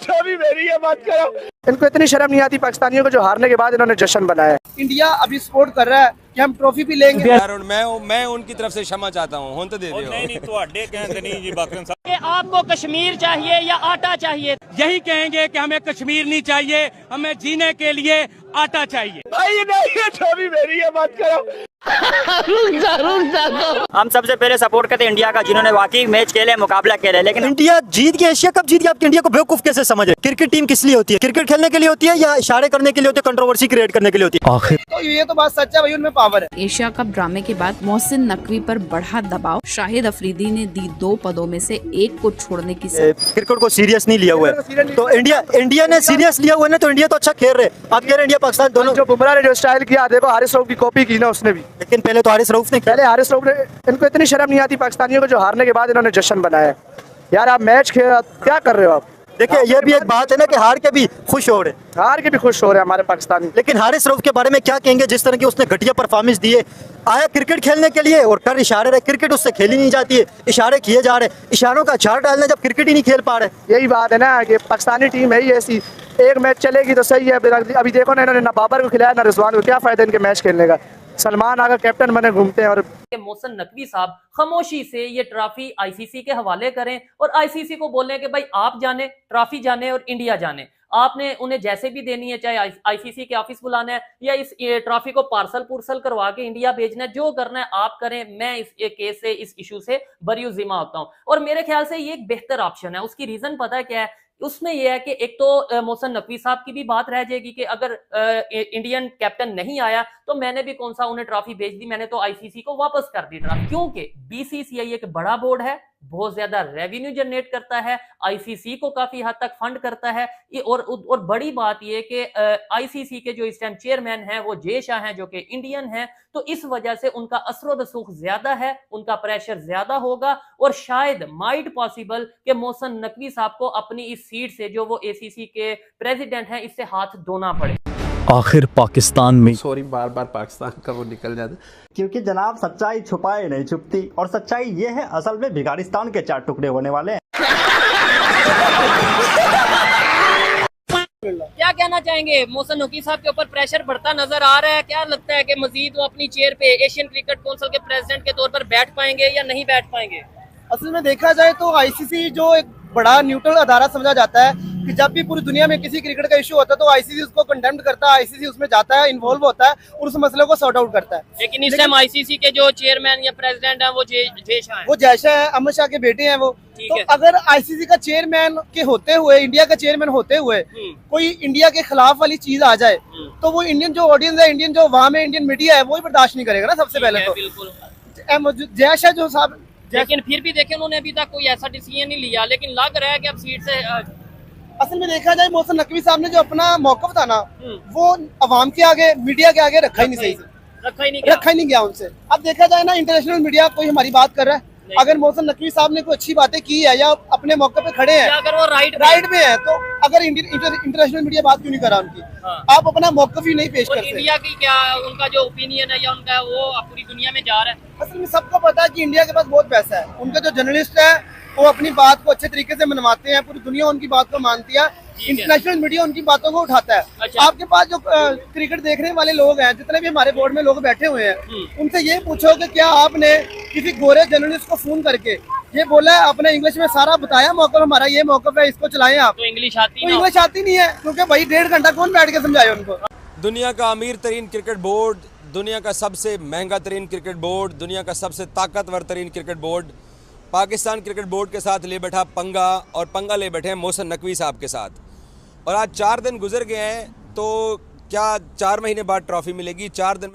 Trophy मेरी है, मत करो। इनको इतनी शर्म नहीं आती पाकिस्तानियों को जो हारने के बाद इन्होंने जश्न बनाया। इंडिया अभी सपोर्ट कर रहा है कि हम ट्रॉफी भी लेंगे। यार मैं उनकी तरफ से क्षमा चाहता हूँ, हों तो दे दियो। नहीं तुहाडे कहते नहीं जी बाकरम साहब कि आपको कश्मीर चाहिए या आटा चाहिए। यही कहेंगे कि हमें कश्मीर नहीं चाहिए, हमें जीने के लिए आटा चाहिए। भाई नहीं, ये ट्रॉफी मेरी है, मत करो। हम सबसे पहले सपोर्ट करते हैं इंडिया का, जिन्होंने वाकई मैच खेले, मुकाबला खेले। लेकिन इंडिया जीत गया, एशिया कप जीत गया। आप इंडिया को बेवकूफ कैसे समझे? क्रिकेट टीम किस लिए होती है? क्रिकेट खेलने के लिए होती है या इशारे करने के लिए होती है, कंट्रोवर्सी क्रिएट करने के लिए होती है? आखिर तो ये तो बात सच है भाई, उनमें पावर है। एशिया कप ड्रामे के बाद मोहसिन नकवी पर बढ़ा दबाव। शाहिद अफरीदी ने दी 2 पदों में से 1 को छोड़ने की क्रिकेट को सीरियस नहीं लिया हुआ है, तो इंडिया ने सीरियस लिया हुआ है ना, तो इंडिया तो अच्छा खेल रहे। आप कह रहे हैं इंडिया पाकिस्तान दोनों। जो बुमराह ने जो स्टाइल किया, देखो हारिस रऊफ की कॉपी की ना उसने भी। लेकिन पहले तो हारिस रऊफ ने पहले हारिस रऊफ ने, इनको इतनी शर्म नहीं आती पाकिस्तानियों को जो हारने के बाद इन्होंने जश्न बनाया। यार आप मैच खेल क्या कर रहे हो आप? देखिए ये भी एक बात है ना कि हार के भी खुश हो रहे, हार के भी खुश हो रहे हैं हमारे पाकिस्तानी। लेकिन हारिस रऊफ के बारे में क्या कहेंगे, जिस तरह की उसने घटिया परफॉर्मेंस दी है। आया क्रिकेट खेलने के लिए और कर इशारे रहे, क्रिकेट उससे खेली नहीं जाती है, इशारे किए जा रहे, इशारों का झाड़ डालने जब क्रिकेट ही नहीं खेल पा रहे। यही बात है ना कि पाकिस्तानी टीम है ही ऐसी, एक मैच चलेगी तो सही है। अभी देखो ना, इन्होंने ना बाबर को खिलाया ना रिजवान को, क्या फायदा इनके मैच खेलने का? सलमान आगा कैप्टन बने घूमते हैं। और मोहसिन नकवी साहब खामोशी से ये ट्रॉफी आईसीसी के हवाले करें और आईसीसी को बोलें कि भाई आप जाने, ट्रॉफी जाने और इंडिया जाने। आपने उन्हें जैसे भी देनी है, चाहे आईसीसी के ऑफिस बुलाना है या इस ट्रॉफी को पार्सल पुर्सल करवा के इंडिया भेजना है, जो करना है आप करें। मैं इस केस से, इस इशू से बरी जिम्मा होता हूं और मेरे ख्याल से ये एक बेहतर ऑप्शन है। उसकी रीजन पता है क्या है? उसमें यह है कि एक तो मोहसिन नकवी साहब की भी बात रह जाएगी कि अगर इंडियन कैप्टन नहीं आया तो मैंने भी कौन सा उन्हें ट्रॉफी भेज दी, मैंने तो आईसीसी को वापस कर दी ट्रॉफी। क्योंकि बीसीसीआई एक बड़ा बोर्ड है, बहुत ज्यादा रेवेन्यू जनरेट करता है, आईसीसी को काफी हद तक फंड करता है। और बड़ी बात यह कि आईसीसी के जो इस टाइम चेयरमैन हैं वो जय शाह हैं, जो कि इंडियन हैं, तो इस वजह से उनका असर रसूख ज्यादा है, उनका प्रेशर ज्यादा होगा और शायद माइट पॉसिबल कि मोहसिन नकवी साहब को अपनी इस सीट से, जो वो एसीसी के प्रेसिडेंट हैं, इससे हाथ धोना पड़े। आखिर पाकिस्तान में सॉरी बार पाकिस्तान का वो निकल जाता, क्योंकि जनाब सच्चाई छुपाए नहीं छुपती, और सच्चाई ये है असल में भिखारिस्तान के 4 टुकड़े होने वाले हैं। क्या कहना चाहेंगे? मोहसिन नकवी साहब के ऊपर प्रेशर बढ़ता नजर आ रहा है। क्या लगता है कि मजीद वो अपनी चेयर पे एशियन क्रिकेट काउंसिल के प्रेसिडेंट के तौर पर बैठ पाएंगे या नहीं बैठ पाएंगे? असल में देखा जाए तो आईसीसी जो एक बड़ा न्यूट्रल अदारा समझा जाता है कि जब भी पूरी दुनिया में किसी क्रिकेट का इशू होता है तो आईसीसी उसको कंडेम करता है, आईसीसी उसमें जाता है, इन्वॉल्व होता है और उस मसले को सॉर्ट आउट करता है। लेकिन इस टाइम आईसीसी के जो चेयरमैन या प्रेसिडेंट हैं वो जय शाह हैं। वो जय शाह है, अमित शाह के बेटे हैं वो। तो अगर आईसीसी का चेयरमैन के होते हुए, इंडिया का चेयरमैन होते हुए कोई इंडिया के खिलाफ वाली चीज आ जाए तो वो इंडियन जो ऑडियंस है, इंडियन जो अवाम है, इंडियन मीडिया है, वो ही बर्दाश्त नहीं करेगा ना सबसे पहले तो। बिल्कुल जय शाह जो साहब, लेकिन फिर भी देखें उन्होंने अभी तक कोई ऐसा डिसीजन नहीं लिया, लेकिन लग रहा है कि अब सीट से असल में देखा जाए मोहसिन नकवी साहब ने जो अपना मौकफ था ना, वो अवाम के आगे, मीडिया के आगे रखा ही नहीं सही से, रखा ही नहीं गया उनसे। अब देखा जाए ना, इंटरनेशनल मीडिया कोई हमारी बात कर रहा है, अगर मोहसिन नकवी साहब ने कोई अच्छी बातें की है या अपने मौके पे खड़े हैं, अगर वो राइट पे है, तो अगर इंटरनेशनल मीडिया बात क्यों नहीं कर रहा उनकी? आप अपना मौकफ ही नहीं पेश करते। इंडिया की क्या उनका जो ओपिनियन है या उनका वो पूरी दुनिया में जा रहा है? असल में सबको पता है कि इंडिया के पास बहुत पैसा है, उनके जो जर्नलिस्ट है वो अपनी बात को अच्छे तरीके से मनवाते हैं, पूरी दुनिया उनकी बात को मानती है, इंटरनेशनल मीडिया उनकी बातों को उठाता है। अच्छा। आपके पास जो क्रिकेट देखने वाले लोग हैं, जितने भी हमारे बोर्ड में लोग बैठे हुए हैं, उनसे ये पूछो कि क्या आपने किसी गोरे जर्नलिस्ट को फोन करके ये बोला है, अपने इंग्लिश में सारा बताया, मौकफ हमारा ये मौकफ है, इसको चलाएं आप? तो इंग्लिश आती नहीं है, क्योंकि भाई 1.5 घंटा कौन बैठ के समझाए उनको? दुनिया का अमीर तरीन क्रिकेट बोर्ड, दुनिया का सबसे महंगा तरीन क्रिकेट बोर्ड, दुनिया का सबसे ताकतवर तरीन cricket board Pakistan cricket board के साथ ले बैठा पंगा, और पंगा ले बैठे हैं मोहसिन नकवी साहब के साथ। और आज 4 दिन गुजर गए हैं, तो क्या 4 महीने बाद ट्रॉफी मिलेगी? 4 दिन